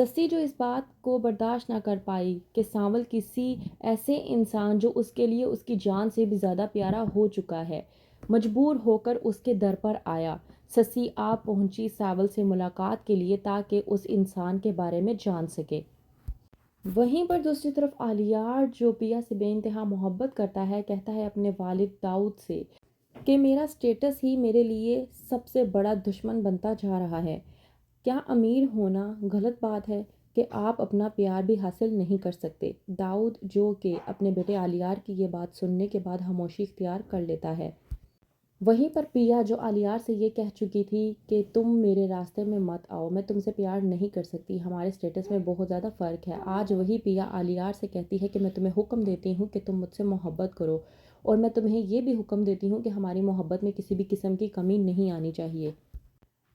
سسی جو اس بات کو برداشت نہ کر پائی کہ سانول کسی ایسے انسان جو اس کے لیے اس کی جان سے بھی زیادہ پیارا ہو چکا ہے، مجبور ہو کر اس کے در پر آیا۔ سسی آپ پہنچی سانول سے ملاقات کے لیے تاکہ اس انسان کے بارے میں جان سکے۔ وہیں پر دوسری طرف آلیار جو پیا سے بے انتہا محبت کرتا ہے، کہتا ہے اپنے والد داؤد سے کہ میرا اسٹیٹس ہی میرے لیے سب سے بڑا دشمن بنتا جا رہا ہے۔ کیا امیر ہونا غلط بات ہے کہ آپ اپنا پیار بھی حاصل نہیں کر سکتے؟ داؤد جو کہ اپنے بیٹے آلیار کی یہ بات سننے کے بعد خاموشی اختیار کر لیتا ہے۔ وہیں پر پیا جو آلیار سے یہ کہہ چکی تھی کہ تم میرے راستے میں مت آؤ، میں تم سے پیار نہیں کر سکتی، ہمارے سٹیٹس میں بہت زیادہ فرق ہے، آج وہی پیا آلیار سے کہتی ہے کہ میں تمہیں حکم دیتی ہوں کہ تم مجھ سے محبت کرو، اور میں تمہیں یہ بھی حکم دیتی ہوں کہ ہماری محبت میں کسی بھی قسم کی کمی نہیں آنی چاہیے۔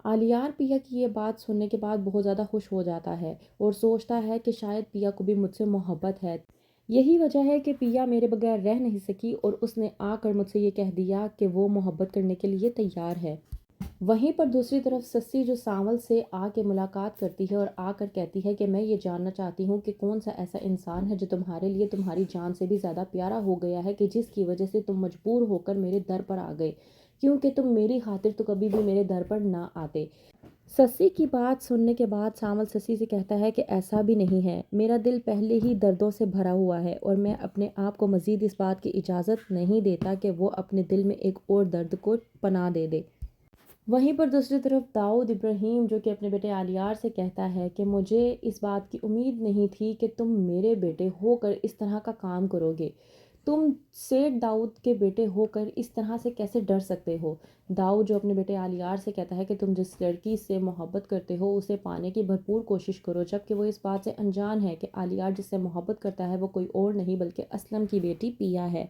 آلیار پیا کی یہ بات سننے کے بعد بہت زیادہ خوش ہو جاتا ہے اور سوچتا ہے کہ شاید پیا کو بھی مجھ سے محبت ہے، یہی وجہ ہے کہ پیا میرے بغیر رہ نہیں سکی اور اس نے آ کر مجھ سے یہ کہہ دیا کہ وہ محبت کرنے کے لیے تیار ہے۔ وہیں پر دوسری طرف سسی جو سانول سے آ کے ملاقات کرتی ہے اور آ کر کہتی ہے کہ میں یہ جاننا چاہتی ہوں کہ کون سا ایسا انسان ہے جو تمہارے لیے تمہاری جان سے بھی زیادہ پیارا ہو گیا ہے کہ جس کی وجہ سے تم مجبور ہو کر میرے در پر آ گئے، کیونکہ تم میری خاطر تو کبھی بھی میرے در پر نہ آتے۔ سسی کی بات سننے کے بعد سانول سسی سے کہتا ہے کہ ایسا بھی نہیں ہے، میرا دل پہلے ہی دردوں سے بھرا ہوا ہے اور میں اپنے آپ کو مزید اس بات کی اجازت نہیں دیتا کہ وہ اپنے دل میں ایک اور درد کو پناہ دے دے۔ وہیں پر دوسری طرف داؤد ابراہیم جو کہ اپنے بیٹے آلیار سے کہتا ہے کہ مجھے اس بات کی امید نہیں تھی کہ تم میرے بیٹے ہو کر اس طرح کا کام کرو گے، تم سیٹھ داؤد کے بیٹے ہو کر اس طرح سے کیسے ڈر سکتے ہو؟ داؤد جو اپنے بیٹے آلیار سے کہتا ہے کہ تم جس لڑکی سے محبت کرتے ہو اسے پانے کی بھرپور کوشش کرو، جبکہ وہ اس بات سے انجان ہے کہ آلیار جس سے محبت کرتا ہے وہ کوئی اور نہیں بلکہ اسلم کی بیٹی پیا ہے۔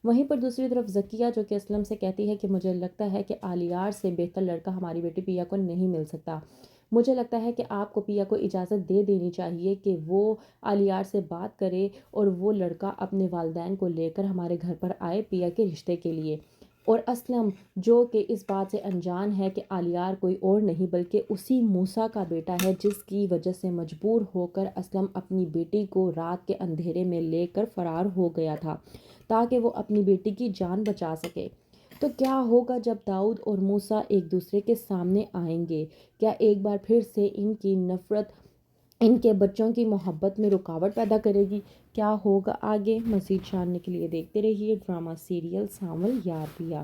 وہیں پر دوسری طرف ذکیہ جو کہ اسلم سے کہتی ہے کہ مجھے لگتا ہے کہ آلیار سے بہتر لڑکا ہماری بیٹی پیا کو نہیں مل سکتا، مجھے لگتا ہے کہ آپ کو پیا کو اجازت دے دینی چاہیے کہ وہ آلیار سے بات کرے اور وہ لڑکا اپنے والدین کو لے کر ہمارے گھر پر آئے پیا کے رشتے کے لیے۔ اور اسلم جو کہ اس بات سے انجان ہے کہ آلیار کوئی اور نہیں بلکہ اسی موسیٰ کا بیٹا ہے جس کی وجہ سے مجبور ہو کر اسلم اپنی بیٹی کو رات کے اندھیرے میں لے کر فرار ہو گیا تھا تاکہ وہ اپنی بیٹی کی جان بچا سکے۔ تو کیا ہوگا جب داؤد اور موسیٰ ایک دوسرے کے سامنے آئیں گے؟ کیا ایک بار پھر سے ان کی نفرت ان کے بچوں کی محبت میں رکاوٹ پیدا کرے گی؟ کیا ہوگا آگے؟ مزید جاننے کے لیے دیکھتے رہیے ڈرامہ سیریل سانول یار پیا۔